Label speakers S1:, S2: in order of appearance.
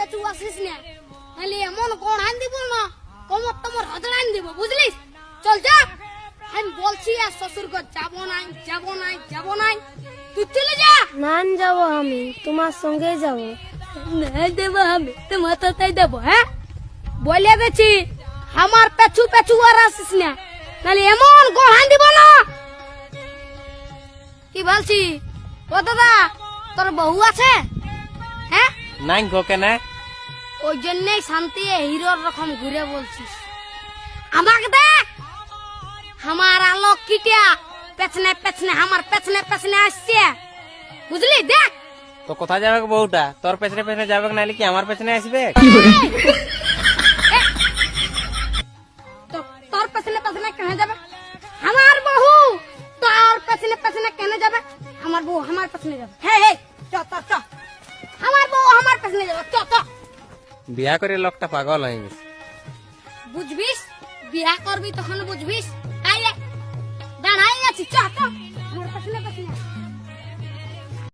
S1: পেছু আসিস না, নাহলে এমন কোন আন দিব না, কোমর তোমার হজড়ান দিব, বুঝলিস? চল যা, আমি বলছি আর শ্বশুর ঘর যাবো নাই, যাবো নাই, যাবো নাই, তুই চলে যা।
S2: নান যাব, আমি তোমার সঙ্গে যাব।
S1: না দেবো আমি, তোমার তাই দেবো। হ্যাঁ, বলে গেছি আমার পেছু পেছু আর আসিস না, নাহলে এমন গোড়ান দিব না। কি বলছি? ও দাদা, তোর বউ আছে? হ্যাঁ,
S3: নাই গো কেন?
S1: ওই জন্যই শান্তি হিরোর রকম ঘুরে বলছিস। আমাকে দেখ, আমার আলোক কিটিয়া পেছনে পেছনে, আমার পেছনে পেছনে আসছে, বুঝলি? দেখ
S3: তো কোথায় যাবে গো বউটা? তোর পেছনে পেছনে যাবে নাহলে কি আমার পেছনে আসবে?
S1: তোর পেছনে পেছনে কেন যাবে? আমার বউ তোর পেছনে পেছনে কেন যাবে? আমার বউ আমার পেছনে যাবে। হ্যাঁ হ্যাঁ, চ চ চ, আমার বউ আমার পেছনে যাবে, চ চ।
S3: বিয়া করে লোকটা পাগল হয়ে গেছে।
S1: বুঝবিস, বিয়া করবি তখন বুঝবিস। আয় দাঁড়াই আছি, চ চ।